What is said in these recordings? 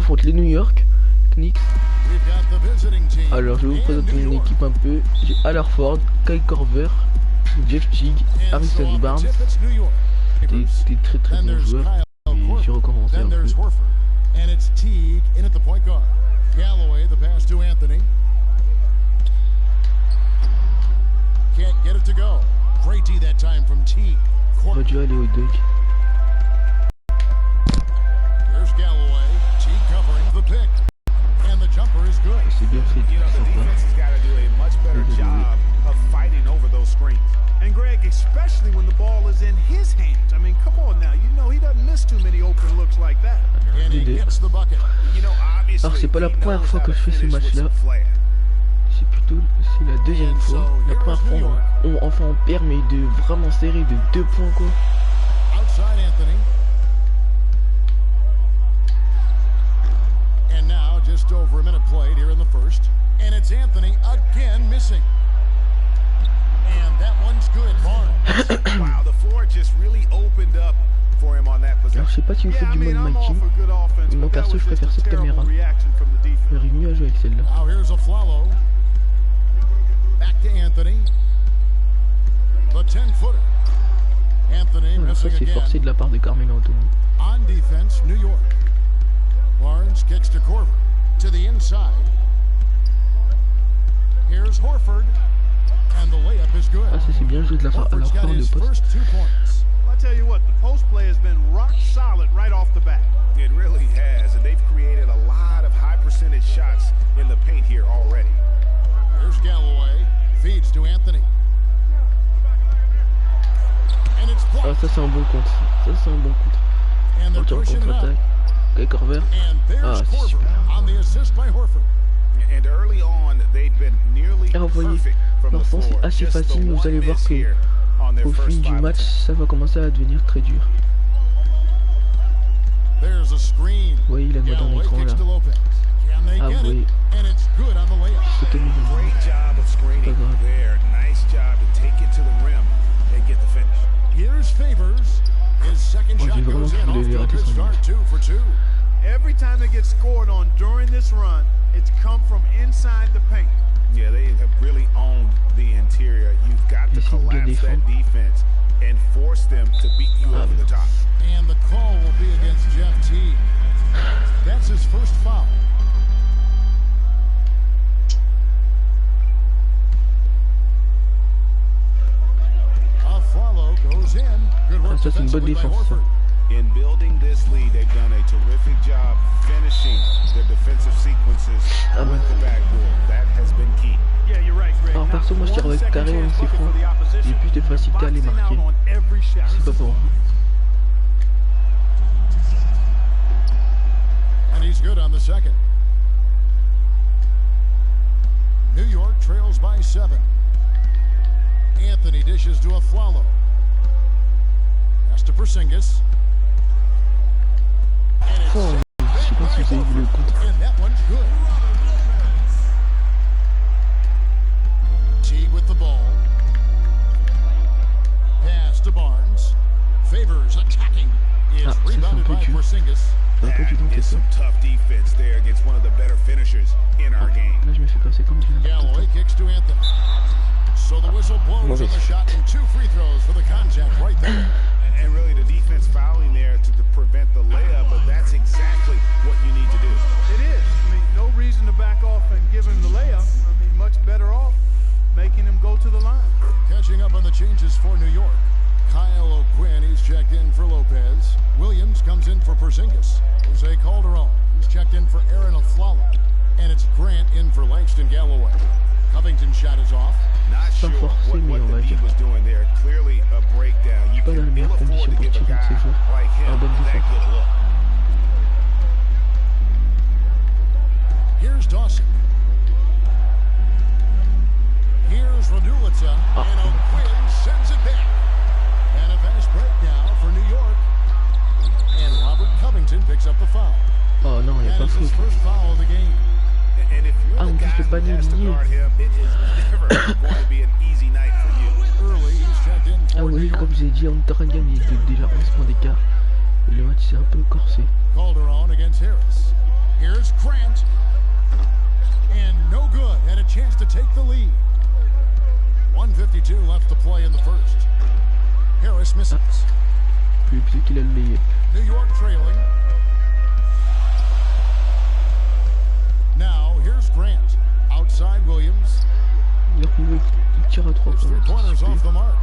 affronte les New York Knicks. Alors je vais vous présenter mon équipe un peu. J'ai Al Horford, Kyle Korver, Jeff Teague, Harrison Barnes. Des très bons joueurs. Et j'ai recommencé un peu. And it's Teague in at the point guard. Galloway, the pass to Anthony. Can't get it to go. Great D that time from Teague. On va dû aller au dunk. Here's Galloway. Teague covering the pick. And the jumper is good. C'est bien fait, And Greg, especially when the ball is in his hands. I mean, come on now. You know he doesn't miss too many open looks like that. And he gets the bucket. Alors c'est pas la première fois que je fais ce match-là. C'est la deuxième fois. La première fois on perd mais de vraiment serré de 2 points quoi. Outside Anthony. And now just over a minute played here in the first. And it's Anthony again missing. And that one's good, Barnes. Wow, the floor just really opened up for him on that possession. Alors je sais pas si vous faites du mode Mikey, mais moi perso je préfère cette caméra. J'arrive mieux à jouer avec celle-là. Now here's a Flalo. Back to Anthony. The 10-footer. Anthony Voilà, ça missing c'est again. forcé de la part de Carmelo Anthony. On defense, New York. Barnes kicks to Korver. To the inside. Here's Horford. And the layup is good. Ah ça c'est bien joué de la part à leur Horford's got part de his poste. first 2 points. I'll tell you what, the post play has been rock solid right off the bat. It really has, and they've created a lot of high percentage shots in the paint here already. Here's Galloway. Feeds to Anthony. And it's Ah blocked. ça c'est un bon contre. Ça c'est un bon contre. And they're Retour pushing it up. contre-attaque. Kyle Korver. And there's Ah c'est Korver super. on the assist by Horford. And early on, they've been nearly Alors vous voyez, perfect from the l'instant floor. c'est assez Just the facile, mais vous allez one voir miss que here on their au first fil du 5 match attempts. ça va commencer à devenir très dur. There's a screen. Vous voyez la note dans Galloway l'écran kicks là. to Lopez. Can they Ah get oui. it? And it's good on the layup. C'est tellement bien. Great job of screening Pas grave. there. Nice job to take it to the rim and get the finish. Here's Favors. His second Oh, shot j'ai vraiment goes cru in. qu'il Off allait to a rater good son start. but. 2 for 2. Every time they get scored on during this run, it's come from inside the paint. Yeah, they have really owned the interior. You've got to Essaye de bien collapse that défendre. defense and force them to beat you Ah, over the top. And the call will be against Jeff Teague. That's his first foul. A follow goes in. Good Ah work ça c'est une bonne defensively by défense ça. Horford. In building this lead, they've done a terrific job finishing their defensive sequences Ah with bon. the backboard. That has been key. Yeah, you're right, Greg. Alors perso moi je tire avec carré ou c'est franc. J'ai plus de facilité à les marquer. C'est pas pour vous. And he's good on the second. New York trails by 7. Anthony dishes to a Flalo. Pass to Porzingis. And it's Oh, je sais pas si vous avez vu le contre. and that one's good. Teague with the ball. Pass to Barnes. Favors attacking. Is Ah, ça, c'est un rebounded peu by dur. Porzingis. Ça va pas du tout That is ça. some tough defense there against one of the better finishers in our game. Là je me fais passer comme du Galloway kicks to Anthony. So the whistle blows on the shot and 2 free throws for the contact right there. And really the defense fouling there to prevent the layup, but that's exactly what you need to do. It is. I mean, no reason to back off and give him the layup. I mean, much better off making him go to the line. Catching up on the changes for New York. Kyle O'Quinn, he's checked in for Lopez. Williams comes in for Porzingis. Jose Calderon, he's checked in for Aaron Aflalo. And it's Grant in for Langston Galloway. Covington's shot is off. Not sure forcé, mais what on the va D dire. was doing there. Clearly a breakdown. You Pas dans les can ill meilleures afford to conditions pour give a tirer de guy ces joueurs. like En him bonne that défense. good a look. Here's Dawson. Here's Raduljic. And O'Quinn sends it back. And a fast break now for New York. And Robert Covington picks up the foul. Oh non, il n'y a That pas is his faute. first foul of the game. And if you're Ah, the on guy touche le who panier has to lié. guard him, it is never going to be an easy night for you. Early, he's checked in Ah for New oui, York. comme j'ai dit, Hunter Hagen il était déjà 11 points d'écart. Et le match s'est un peu corsé. Calderon against Harris. Here's Grant. And no good. Had a chance to take the lead. 1:52 left to play in the first. Harris misses. Plus qu'il a le meilleur. New York trailing. Now here's Grant. Outside Williams. Il tire à 3 His 3 pointers off the mark.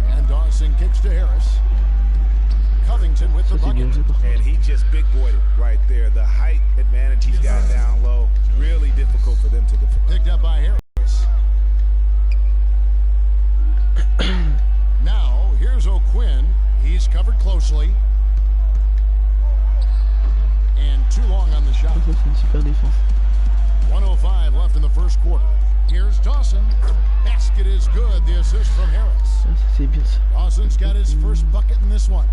And Dawson kicks to Harris. Covington with the bucket. And he just big boyed it right there. The height advantage he's got down low. Really difficult for them to defend. Picked up by Harris. Now here's O'Quinn. He's covered closely. And too long on the shot. C'est une super défense. 1:05 left in the first quarter. Here's Dawson. Basket is good. The assist from Harris. C'est bien ça. Dawson's got his first bucket in this one.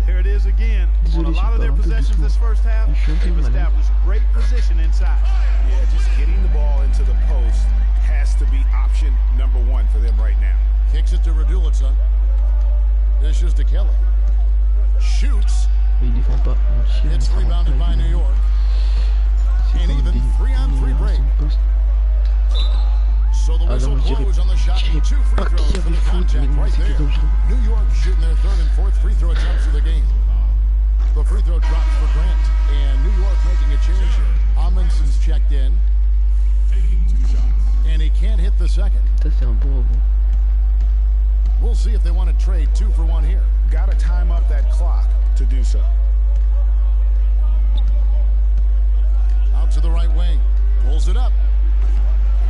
There it is again. On a lot of their possessions this first half, they've established great position inside. Yeah, just getting the ball into the post has to be option number 1 for them right now. Kicks it to Raduljic. Dishes to Kelly. Shoots. Il défend pas. It's rebounded by New York. And even 3-on-3 break. So the whistle blows on the shot. 2 free throws for the contact right there. New York shooting their 3rd and 4th free throw attempts of the game. The free throw drops for Grant. And New York making a change here. Amundsen's checked in. And he can't hit the second. Ça c'est un bon rebond. We'll see if they want to trade 2 for 1 here. Got to time up that clock to do so. Out to the right wing. Pulls it up.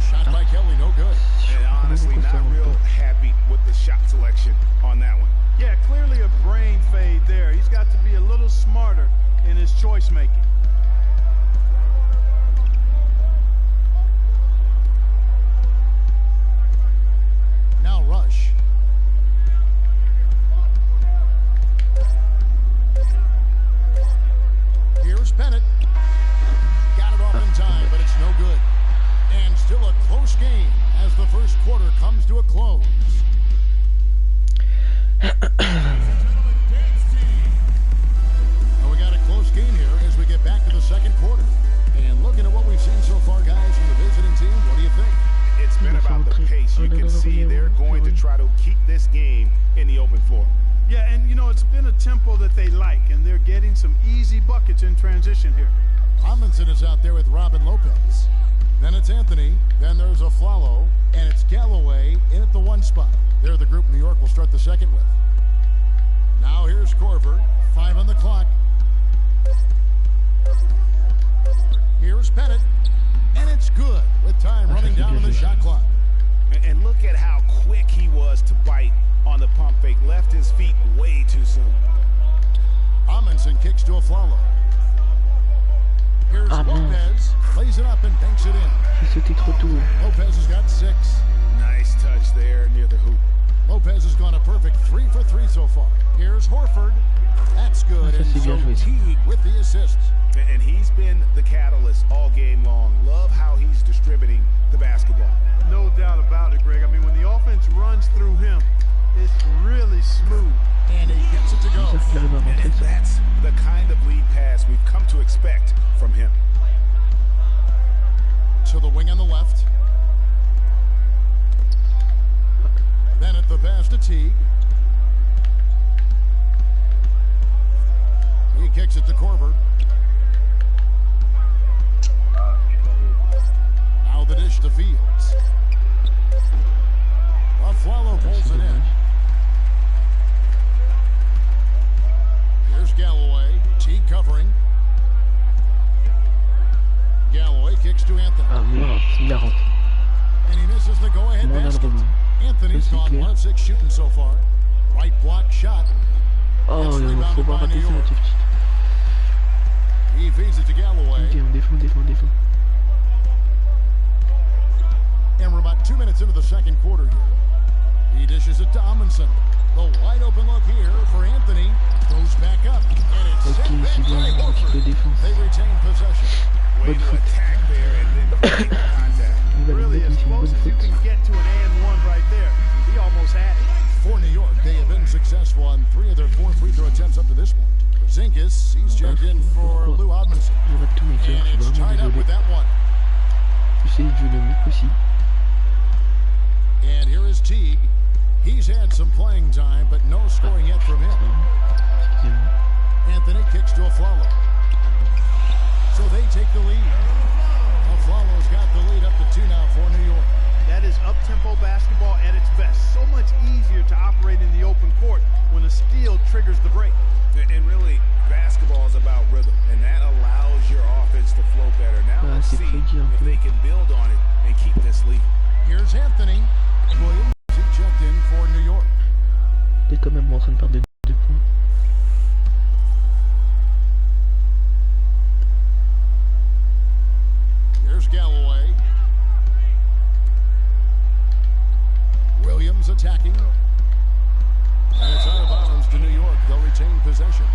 Shot by Kelly, no good. And honestly, not real happy with the shot selection on that one. Yeah, clearly a brain fade there. He's got to be a little smarter in his choice making. Now Rush. Here's Bennett. Got it off in time, but it's no good. And still a close game as the first quarter comes to a close. And we got a close game here as we get back to the second quarter. And looking at what we've seen so far, guys, from the visiting team, what do you think? It's been about the pace. You can see they're going to try to keep this game in the open floor. Yeah, and you know, it's been a tempo that they like, and they're getting some easy buckets in transition here. Amundsen is out there with Robin Lopez. Then it's Anthony, then there's Aflalo, and it's Galloway in at the 1 spot. They're the group New York will start the second with. Now here's Korver, 5 on the clock. Here's Bennett, and it's good with time running down on the shot clock. And look at how quick he was to bite on the pump fake. Left his feet way too soon. Amundsen kicks to Aflalo. Here's Lopez, lays it up and banks it in. C'était trop tôt. Lopez has got 6. Nice touch there near the hoop. Lopez has gone a perfect 3 for 3 so far. Here's Horford. That's good. And so Teague with the assist. And he's been the catalyst all game long. Love how he's distributing the basketball. No doubt about it, Greg. I mean, when the offense runs through him, it's really smooth. And he gets it to go. And that's the kind of lead pass we've come to expect from him. To the wing on the left. Bennett the pass to Teague. He kicks it to Korver. Now the dish to Fields. Aflalo pulls it in. Here's Galloway. Teague covering. Galloway kicks to Anthony. Ah merde, il a rentré. And he misses the go-ahead basket. Anthony's gone 1-6 shooting so far. Right block shot. Oh, il faut pas rater ça, le petit. He feeds it to Galloway. On défend. And we're about 2 minutes into the second quarter here. He dishes it to Amundsen. The wide open look here for Anthony. Goes back up. And it's sent back by Horford. They retain possession. Way to attack there and then break the contact. Really, as close as you can get to an and one right there. He almost had it. For New York, they have been successful on 3 of their 4 free throw attempts up to this point. Porzingis, he's checked in for Lou Hodgkinson. Je rate tous mes cœurs, And je it's suis vraiment tied up désolé. with that one. J'essaie de jouer le mic aussi. And here is Teague. He's had some playing time, but no scoring yet from him. Excusez-moi. Anthony kicks to Afflalo. So they take the lead. Afflalo's got the lead up to 2 now for New York. That is up-tempo basketball at its best. So much easier to operate in the open court when a steal triggers the break. And really, basketball is about rhythm, and that allows your offense to flow better. Now let's see if they can build on it and keep this lead. Here's Anthony. Williams, he checked in for New York. Il est quand même en train de perdre 2 points. Here's Galloway. Williams attacking. And it's out of bounds to New York. They'll retain possession.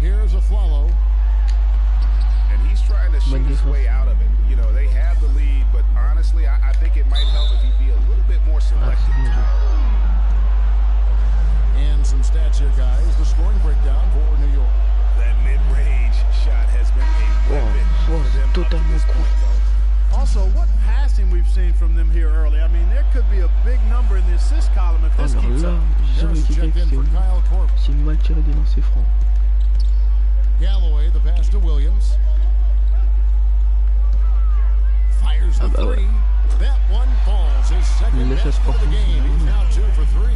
Here's Afflalo. And he's trying to shoot his way out of it. You know, they have the lead, but honestly, I think it might help if he'd be a little bit more selective. And some stats here, guys. The scoring breakdown for New York. That mid-range shot has been a weapon for them up to this point, though. Also, what passing we've seen from them here early. I mean, there could be a big number in the assist column if this Alors keeps là, up. j'ai jamais été Checked in for Kyle Korver. c'est mal tiré des lancers francs. Galloway, the pass to Williams. Fires the three. That one falls. His second best for the game. He's now 2 for 3.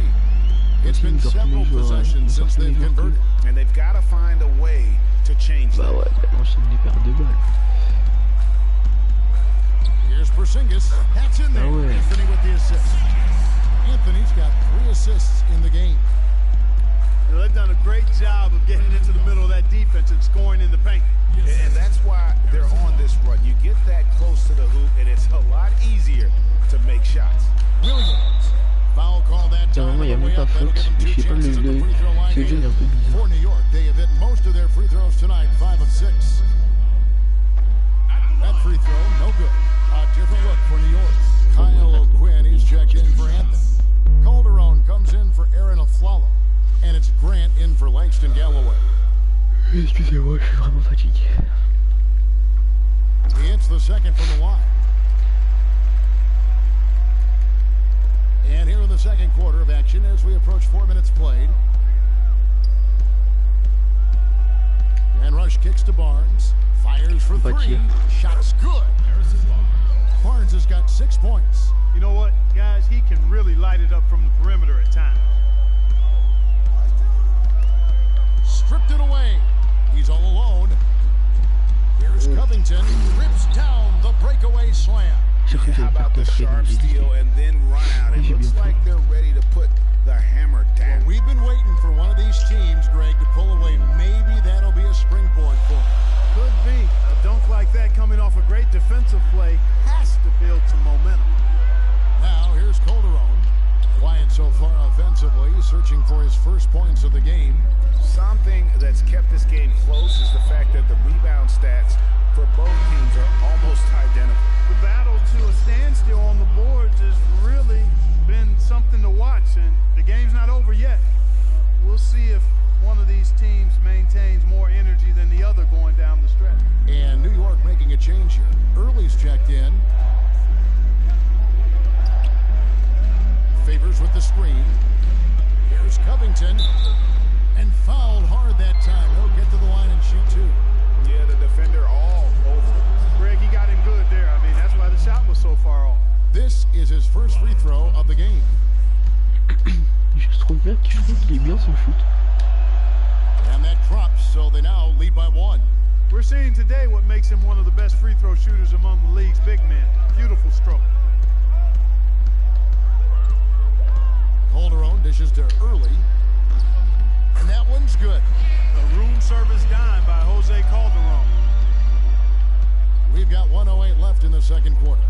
It's been several possessions since they've converted. And they've got to find a way to change Bah that. ouais, bah enchaîne les paires de balles. Here's Porzingis. That's in there. Ah ouais. Anthony with the assist. Anthony's got 3 assists in the game. You know, they've done a great job of getting into the middle of that defense and scoring in the paint. And that's why they're on this run. You get that close to the hoop, and it's a lot easier to make shots. Williams. Foul call that time. Normalement, il n'y a même pas faute. Je sais pas, ce jeu est un peu bizarre. For New York, they have hit most of their free throws tonight, 5 of 6. That free throw, no good. A different look for New York. Kyle O'Quinn, he's checked in for Anthony. Calderon comes in for Aaron Afflalo. And it's Grant in for Langston Galloway. Excusez-moi, je suis vraiment fatigué. He hits the second from the line. And here in the second quarter of action as we approach 4 minutes played. And Rush kicks to Barnes. Fires for 3. Shot's good. Barnes has got 6 points. You know what, guys? He can really light it up from the perimeter at times. Stripped it away. He's all alone. Here's Covington. Rips down the breakaway slam. How about the sharp steal and then run out? It looks like they're ready to put the hammer down. Well, we've been waiting for one of these teams, Greg, to pull away. Maybe that'll be a springboard for them. Could be. A dunk like that coming off a great defensive play has to build some momentum. Now, here's Calderon. Quiet so far offensively, searching for his first points of the game. Something that's kept this game close is the fact that the rebound stats for both teams are almost identical. The battle to a standstill on the boards has really been something to watch, and the game's not over yet. We'll see if one of these teams maintains more energy than the other going down the stretch. And New York making a change here. Early's checked in. Favors with the screen. Here's Covington. And fouled hard that time. He'll get to the line and shoot 2. Yeah, the defender all over. Greg, he got him good there. I mean, that's why the shot was so far off. This is his first free throw of the game. Je trouve bien qu'il est bien son shoot. And that drops, so they now lead by 1. We're seeing today what makes him one of the best free throw shooters among the league's big men. Beautiful stroke. Calderon dishes to Early. And that one's good. A room service dime by Jose Calderon. We've got 1:08 left in the second quarter.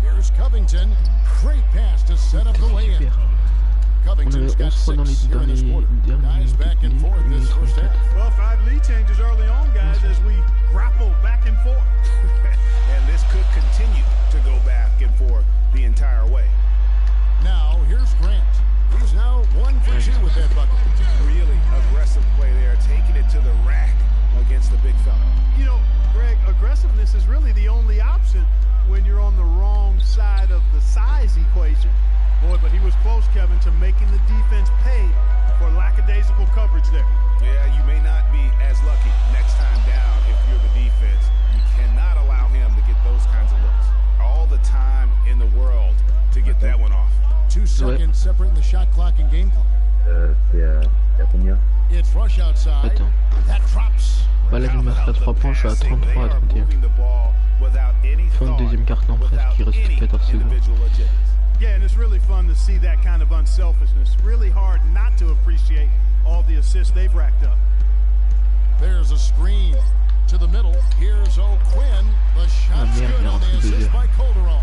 Here's Covington. Great pass to set up the lay-in. Covington's got 6 here in this quarter. Guys back and forth this first half. Well, 5 lead changes early on, guys, as we grapple back and forth. And this could continue to go back and forth the entire way. Now, here's Grant. He's now 1 for 2 with that bucket. Really aggressive play there, taking it to the rack against the big fella. You know, Greg, aggressiveness is really the only option when you're on the wrong side of the size equation. Boy, but he was close, Kevin, to making the defense pay for lackadaisical coverage there. Yeah, you may not be as lucky next time down if you're the defense. You cannot allow him to get those kinds of looks. All the time in the world to get that one off. 2 seconds separating the shot clock and game clock. C'est à combien? It's rush outside. Attends. That drops. Bah là je marque à 3 points, je suis à 33 à 31. Fin de deuxième quart-temps presque, il reste 14 secondes. Yeah, and it's really fun to see that kind of unselfishness. Really hard not to appreciate all the assists they've racked up. There's a screen to the middle. Here's O'Quinn. The shot's good on the assist by Calderon.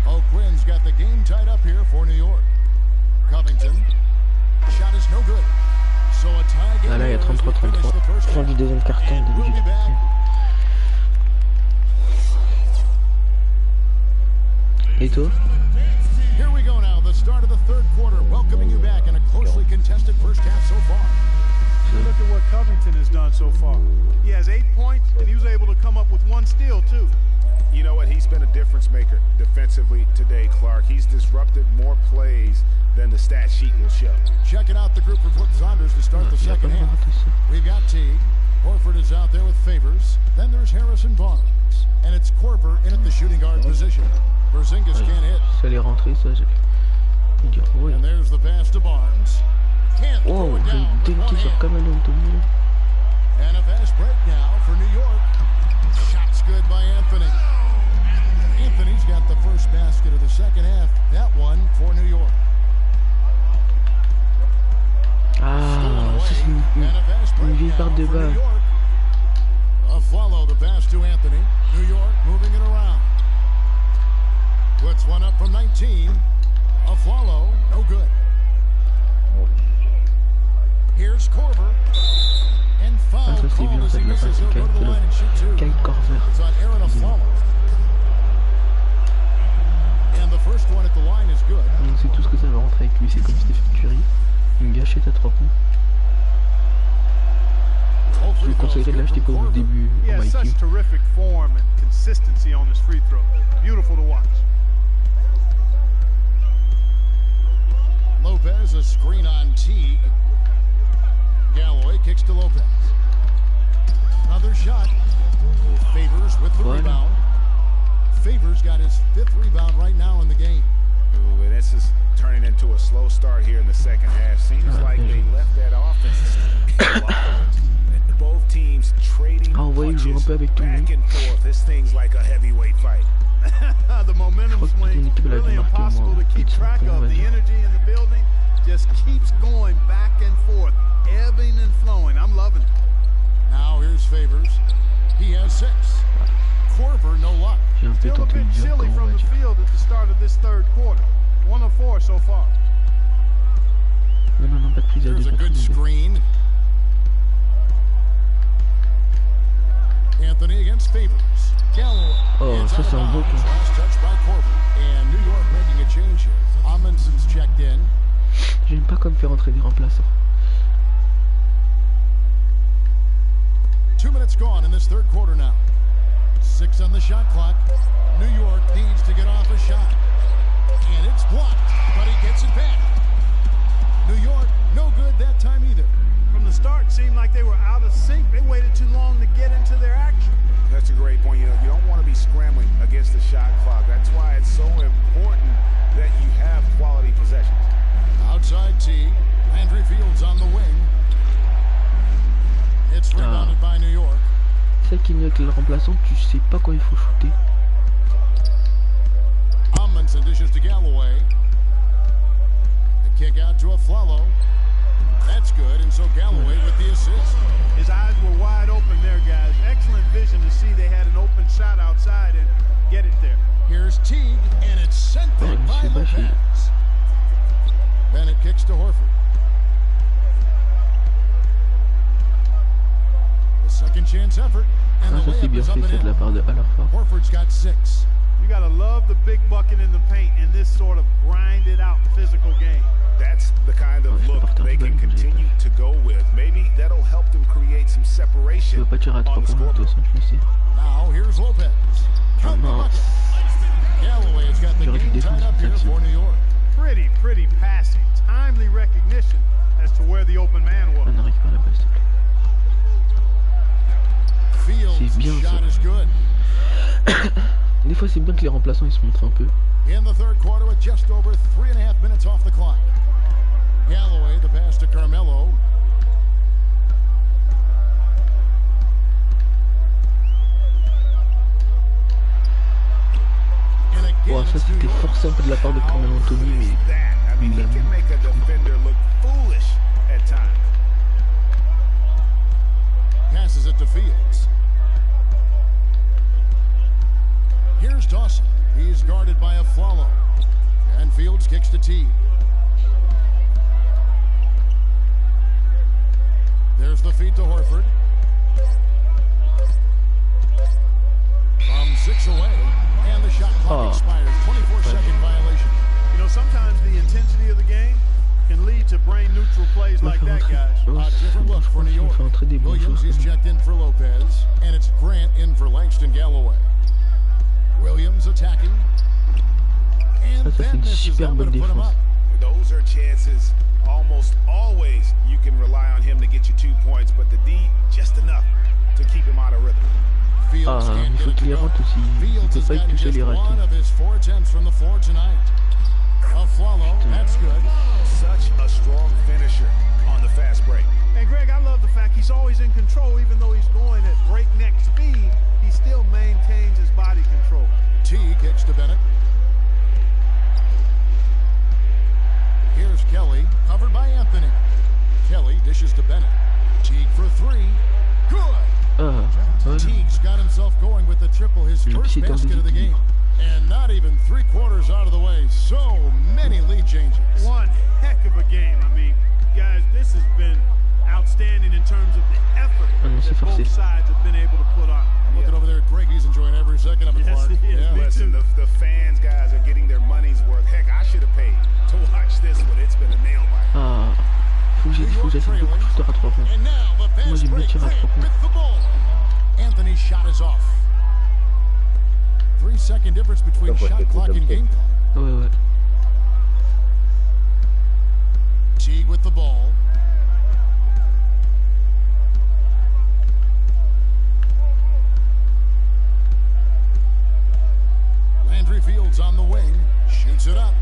O'Quinn's got the game tied up here for New York. Covington. Shot is no good. So a tie game. Ah là il y a 33-33. Fin du deuxième quart-temps, début du quatrième. Et toi? Here we go now, the start of the third quarter, welcoming you back in a closely contested first half so far. Look at what Covington has done so far. He has 8 points, and he was able to come up with 1 steal, too. You know what? He's been a difference maker defensively today, Clark. He's disrupted more plays than the stat sheet will show. Checking out the group for Brooke Saunders to start the second half. We've got Teague. Horford is out there with Favors. Then there's Harrison Barnes. And it's Korver in at the shooting guard position. Porzingis can't hit. Ça allait rentrer, ça, j'ai dire oui. And there's the pass to Barnes. Can't throw it down with one hand. And a fast break now for New York. Shot's good by Anthony. Anthony's got the first basket of the second half. That one for New York. Ah, ça c'est une vieille part de bas. Follow the pass to Anthony. New York moving it around. Puts one up from 19. A follow, no good. Here's Korver. And foul call as he misses. He'll go to the line and shoot 2. It's on Aaron Aflalo. And the first one at the line is good. On sait tout ce que ça va rentrer avec lui, c'est comme Stephen Curry. Une gâchette à 3 points. Je lui conseillerais de l'acheter comme au début en My Team. Terrific form and consistency on his free throw. Beautiful to watch. Lopez, a screen on Teague. Galloway kicks to Lopez. Another shot. Favors with the rebound. Favors got his 5th rebound right now in the game. Ooh, and this is turning into a slow start here in the second half. Seems like they left that offense. Both teams trading punches back and forth. This thing's like a heavyweight fight. The momentum swing really impossible to keep track of. The energy in the building just keeps going back and forth, ebbing and flowing. I'm loving it. Now here's Favors. He has 6. Korver, no luck. Still a bit chilly from the field at the start of this third quarter. 1 of 4 so far. Here's a good screen. Anthony against Favors. Galloway. Oh, ça c'est un beau coup. Last touch by Korver. And New York making a change here. Amundson's checked in. J'aime pas comme faire entrer des remplaçants. 2 minutes gone in this third quarter now. 6 on the shot clock. New York needs to get off a shot. And it's blocked, but he gets it back. New York, no good that time either. From the start, it seemed like they were out of sync. They waited too long to get into their action. That's a great point. You know, you don't want to be scrambling against the shot clock. That's why it's so important that you have quality possessions. Outside T. Landry Fields on the wing. It's rebounded by New York. C'est ça qui est mieux avec le remplaçant, tu sais pas quand il faut shooter. Amundsen dishes to Galloway. The kick out to Aflalo. That's good, and so Galloway with the assist. His eyes were wide open there, guys. Excellent vision to see they had an open shot outside and get it there. Here's Teague, and it's sent there by Lopez. Bennett kicks to Horford. The second chance effort. And Ah, ça c'est bien fait ça de la part de Alarford. Horford's got 6. You gotta love the big bucket in the paint in this sort of grinded out physical game. That's the kind of look they can continue to go with. Maybe that'll help them create some Je separation veux pas tirer à 3 on the points, de toute scoreboard. façon, je le sais. Now here's Lopez. Ah mince. Galloway has got the J'aurais dû game tied défendre up cette here action. for New York. Pretty passing. Timely recognition as to where the open man was. On n'arrive pas à la balle, s'il te plaît. Fields' bien, shot ça. is good. Des fois c'est bien que les remplaçants ils se montrent un peu. In the third quarter with just over 3.5 minutes off the clock. Galloway, the pass to Carmelo. And again, Bon, ça it's New c'était York. forcé un peu de la part de Carmelo Anthony, mais That, I mean, he can make a defender look foolish at times. Passes it to Fields. Here's Dawson. He's guarded by Afflalo. And Fields kicks to T. There's the feed to Horford. From 6 away. And the shot clock expires. 24-second violation. You know, sometimes the intensity of the game can lead to brain-neutral plays like that, guys. A different look for New York. Williams is checked in for Lopez. And it's Grant in for Langston Galloway. Williams attacking. And Ça, ça fait then une misses super that bonne one to put him défense. up. Those are chances. Almost always you can rely on him to get you 2 points, but the D, just enough to keep him out of rhythm. Fields Ah, can't il get faut it to qu'il les go. rate aussi. Il Fields peut has pas y gotten toucher just les one ratés. of his 4 attempts from the floor tonight. Afflalo, that's good. Such a strong finisher on the fast break. And Greg, I love the fact he's always in control, even though he's going at breakneck speed. He still maintains his body control. T kicks to Bennett. Here's Kelly, covered by Anthony. Kelly dishes to Bennett. Teague for 3. Good. Ah, voilà. Teague's got himself going with the triple, his Le first petit temps basket of the game. déséquilibre. And not even 3/4 out of the way. So many lead changes. One heck of a game. I mean, guys, this has been outstanding in terms of the effort Ah non, c'est that forcé. both sides have been able to put on. I'm looking over there at Greg. He's enjoying every second of it, Yes, Clark. he is. Yeah. Me Listen, too. the fans, guys, are getting their money's worth. Heck, I should have paid to watch this one. It's been a nail biter. Ah, faut que j'essaie beaucoup de shooters à 3 points. And now the Moi fast j'ai mieux break. tiré à 3 Grant points. with the ball. Anthony's shot is off. 3-second difference between Double shot kick, clock double and kick. game clock. Ouais, ouais. Teague with the ball. Landry Fields on the wing. Shoots it up.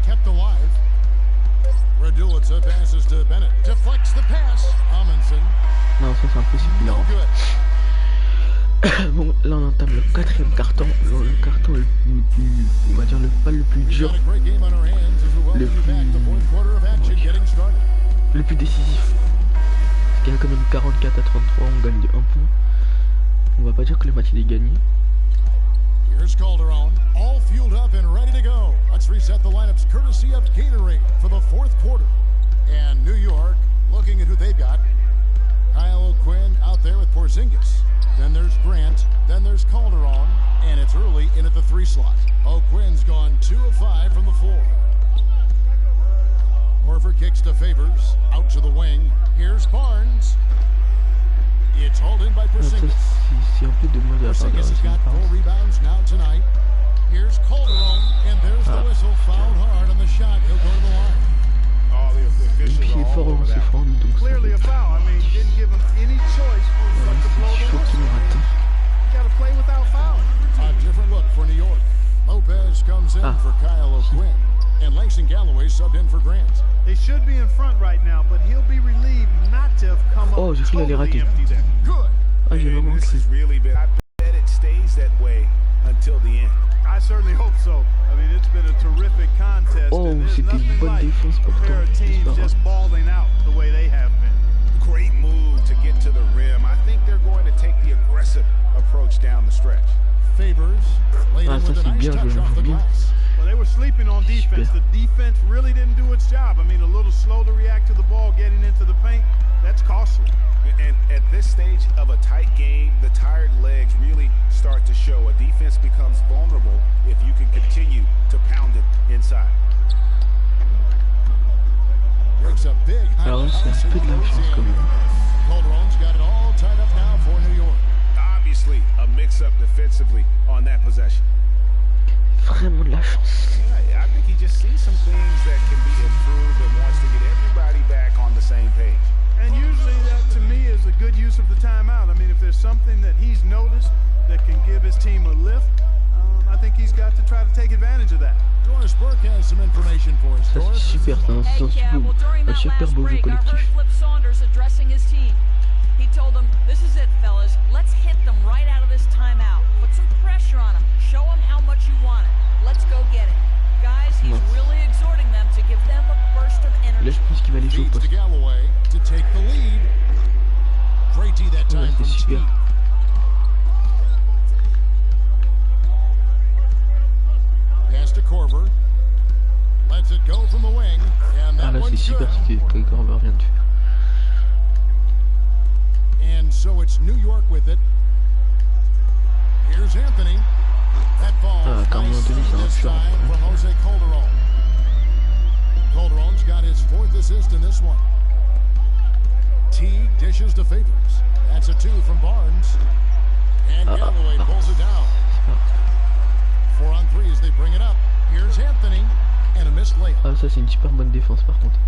Kept alive. Raduljic passes to Bennett. Deflects the pass. Amundsen. Non, ça c'est impossible. No Non. good. Bon, là on entame le 4e carton. Le carton le plus, on va dire pas le plus We've dur, got a great game on our hands as we welcome you back. The fourth quarter of action getting started. le plus décisif. Parce qu'il y a quand même 44 à 33, on gagne de 1 point. On va pas dire que le match il est gagné. Here's Calderon, all fueled up and ready to go. Let's reset the lineups courtesy of Gatorade for the fourth quarter. And New York, looking at who they've got. Kyle O'Quinn out there with Porzingis. Then there's Grant. Then there's Calderon. And it's early in at the 3 slot. O'Quinn's gone 2 of 5 from the floor. Horford kicks to Favors. Out to the wing. Here's Barnes. It's hauled in by Donc ça Porzingis. c'est un peu de moi de la part de Porzingis has got 4 Racing. rebounds now tonight. Here's Calderon, and there's the whistle. Fouled hard on the shot. He'll go to the line. All the Et officials puis il are est all fort au over lancer that. franc, donc ça Clearly a foul. I mean, didn't give him any choice but to blow c'est the chaud qu'il whistle. me rate. You got to play without foul. A different look for New York. Lopez comes in for Kyle O'Quinn, and Langston Galloway subbed in for Grant. They should be in front right now, but he'll be relieved not to have come Oh, up j'ai cru qu'il allait totally rater. empty there. Good. Ah, j'ai And vraiment this cru. has really been. I bet it stays that way until the end. I certainly hope so. I mean, it's been a terrific contest. Oh, and there's c'était une nothing bonne like défense a pourtant. pair of C'est teams pas grave. just balling out the way they have been. Great move to get to the rim. I think they're going to take the aggressive approach down the stretch. Favors laid Ah, in ça, with a c'est nice bien touch joué, off the bien. glass. Well, they were sleeping on defense. Super. The defense really didn't do its job. I mean, a little slow to react to the ball getting into the paint. That's costly. And at this stage of a tight game, the tired legs really start to show. A defense becomes vulnerable if you can continue to pound it inside. Alors c'est un peu de la chance quand même. Calderon's got it all tied up now for New York. Obviously, a mix-up defensively on that possession. Vraiment de la chance. Yeah, I think he just sees some things that can be improved and wants to get everybody back on the same page. And usually that, to me, is a good use of the timeout. I mean, if there's something that he's noticed that can give his team a lift, I think he's got to try to take advantage of that. Doris Burke has some information for us. Ça c'est super, c'est un super beau jeu collectif. He told them, "This is it, fellas. Let's hit them right out of this timeout. Put some pressure on them. Show them how much you want it. Let's go get it." Guys, he's really exhorting them to give them a burst of energy. Là, je pense qu'il va aller jouer au poste. Galloway to take the lead. Grady that time from super. Pass to Korver. Lets it go from the wing. And that là, c'est super ce que Korver vient de faire. And so it's New York with it. Here's Anthony. That ball nice this time from Jose Calderon. Calderon's got his 4th assist in this one. Teague dishes to Favors. That's a 2 from Barnes. And Galloway pulls it down. 4 on 3 as they bring it up. Here's Anthony. And a missed layup. Ah, ça c'est une super bonne défense par contre.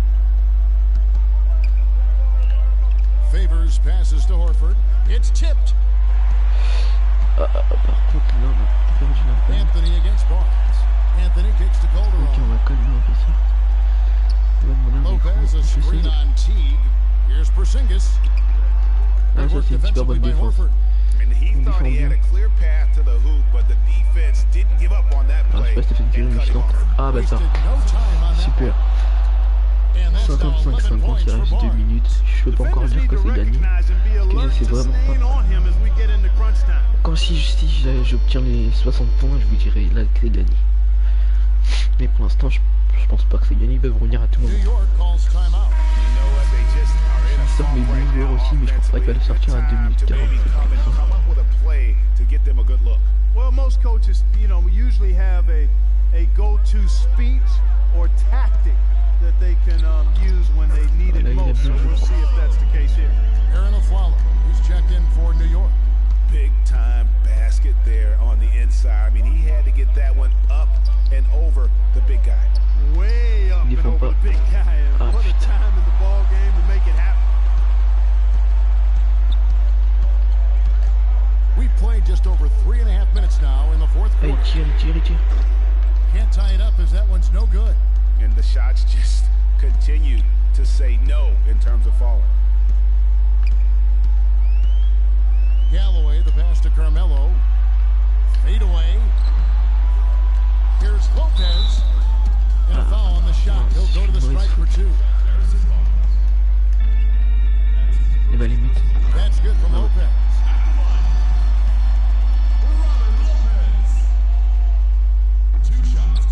Favors passes to Horford. It's tipped. Par contre, là, on a perdu la balle. Anthony against Barnes. Anthony kicks to Calderon. Ok, on va calmer un peu ça. Lopez, a screen on Teague. Here's Porzingis. Ah, ça c'est une super bonne défense. And he thought he had a clear path to the hoop, but the defense didn't give up on that play. Ah, je sais pas si t'as fait une curée méchante. Ah bah ça. Super. 55-50, il reste 2 minutes. Je peux pas encore dire que c'est gagné. Que c'est vraiment pas. Quand si j'obtiens les 60 points, je vous dirai là que c'est gagné. Mais pour l'instant, je pense pas que c'est gagné. Ils peuvent revenir à tout moment. Ils sortent mes bons joueurs aussi, mais je pense pas qu'ils va le sortir à 2 minutes 40. Well, most coaches, usually have a go-to speech or tactic that they can use when they need it most. So we'll see if that's the case here. Aaron Aflalo, who's checked in for New York. Big time basket there on the inside. I mean, he had to get that one up and over the big guy. Way up and over the big guy. And what a time in the ball game to make it happen. We've played just over 3.5 minutes now in the 4th quarter. Hey, tire. Can't tie it up as that one's no good. And the shots just continue to say no in terms of falling. Galloway, the pass to Carmelo. Fade away. Here's Lopez. And a foul on the shot. He'll go to the strike for 2. That's good from Lopez.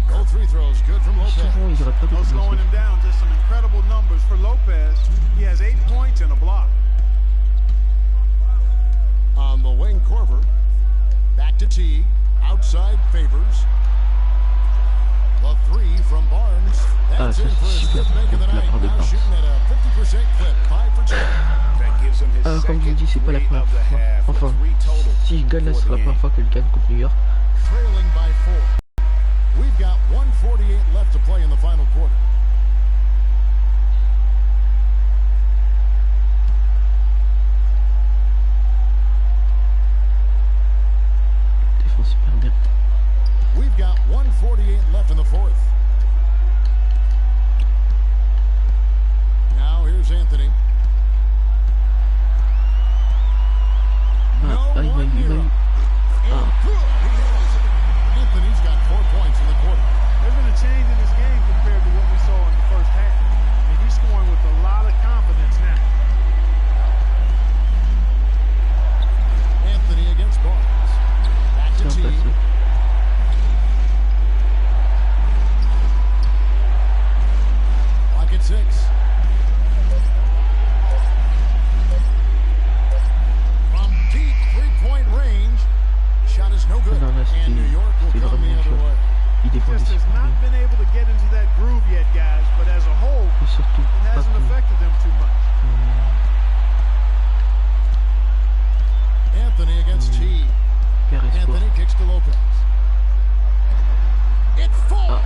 No 3 throws, good from Lopez. No slowing him down, just some incredible numbers for Lopez. He has 8 points and a block. On the wing, Korver. Back to Teague. Outside Favors. The 3 from Barnes. That's in for his 5th make of the night. Now shooting at a 50% clip. 5 for 2. Alors comme je vous dis, c'est pas la première fois. Enfin, si je gagne là, c'est la première fois que je gagne contre New York. Trailing by 4. We've got 1:48 left to play in the final quarter. Défense super bien. We've got 1:48 left in the 4th. Now here's Anthony. Anthony's got 4 points in the quarter. There's been a change in his From deep three-point range, shot is no good, Non, là, and New York will c'est come vraiment the other dur. way. Il défend Just des has super not bien. been able to get into that groove yet, guys, but as a whole, Et surtout, it pas hasn't tout. affected them too much. Anthony against T. Père espoir. Anthony kicks to Lopez. It falls.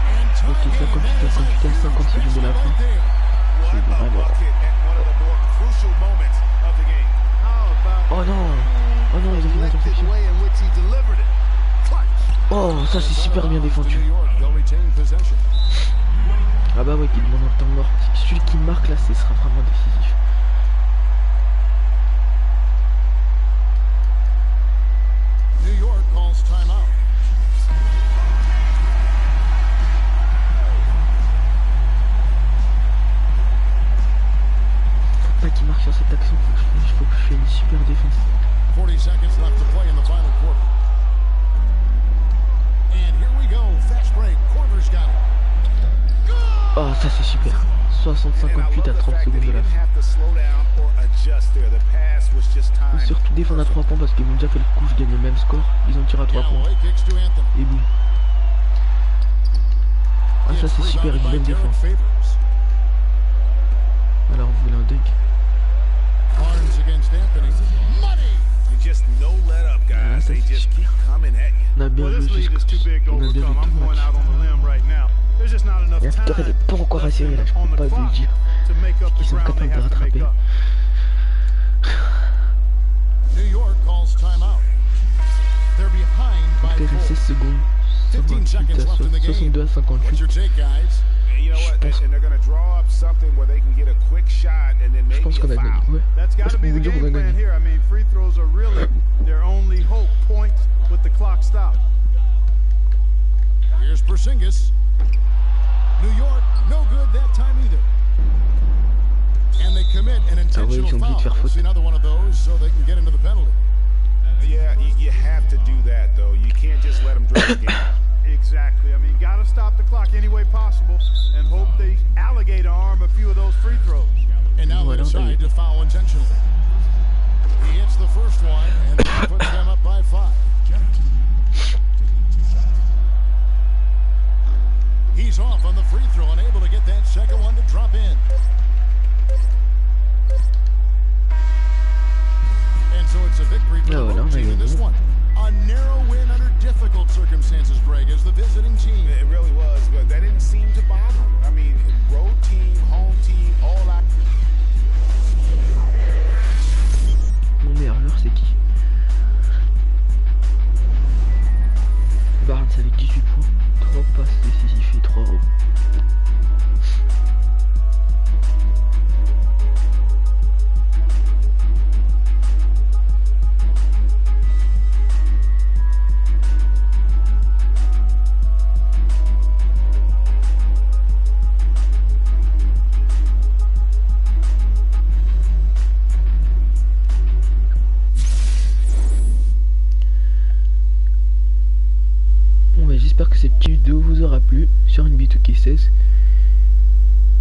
And Ok, tie game 58 à 58 à 50 secondes de la fin. What a vraiment. bucket at one of the more crucial moments of the game. How about Oh non! Oh non, ils ont fait une the interception. way in which he delivered it? Clutch. Oh, ça c'est super bien défendu. New York, they'll retain possession. Ah bah ouais, qui demande un temps mort. Celui qui marque là, ce sera vraiment décisif. New York calls timeout. Faut pas qu'il marque sur cette action, faut que je fasse une super défense. 40 seconds left to play in the final quarter. And here we go. Fast break. Korver's got it. Oh, ça c'est super. 60-58 à 30 secondes de la fin. Et surtout défendre à 3 points parce qu'ils m'ont déjà fait le coup, je gagne le même score. Ils ont tiré à 3 points. Galloway kicks to Anthony. Et boum. Ah, ça c'est super, une bonne défense. Alors vous voulez un dunk? Barnes against Anthony. Money. Just no let up, guys. They just keep coming at you. On a bien Well, joué this lead is too big to on a bien overcome. joué tout I'm le going match. out on the limb right now. There's just not enough La time victoire elle est pas encore assurée là, je on peux the pas vous clock le dire. to make up Ils the sont ground they capables de have to make rattraper. up. New York calls timeout. They're behind Donc by il reste 16 4. secondes. 15 seconds left in the game. 62 à What's 58. your take, guys? And you know what? And they're going to draw up something where they can get a quick shot and then Je maybe pense qu'on a a gagné. foul. Ouais. That's got Je to peux be vous the dire qu'on game a plan gagné. here. I mean, free throws are really their only hope. Points with the clock stopped. Here's Porzingis. New York, no good that time either. And they commit an ils sont intentional obligés de foul. faire We'll faute. see another one of those so they can get into the penalty. Yeah, you have to do that, though. You can't just let them draw the game. Exactly. I mean, got to stop the clock any way possible and hope they alligator arm a few of those free throws. And now they Voilà, decide to foul intentionally. He hits the first one and that puts them up by 5. He's off on the free throw and able to get that second one to drop in. And so it's a victory for the voilà, home on a team in this gagné. one. A narrow win under difficult circumstances, Greg, as the visiting team. It really was, but that didn't seem to bother them. I mean, road team, home team, all out. Mon meilleur joueur c'est qui? Barnes avec 18 points, 3 passes décisives et 3 rebonds. J'espère que cette petite vidéo vous aura plu sur NBA 2K16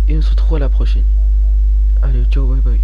et on se retrouve à la prochaine. Allez, ciao, bye bye.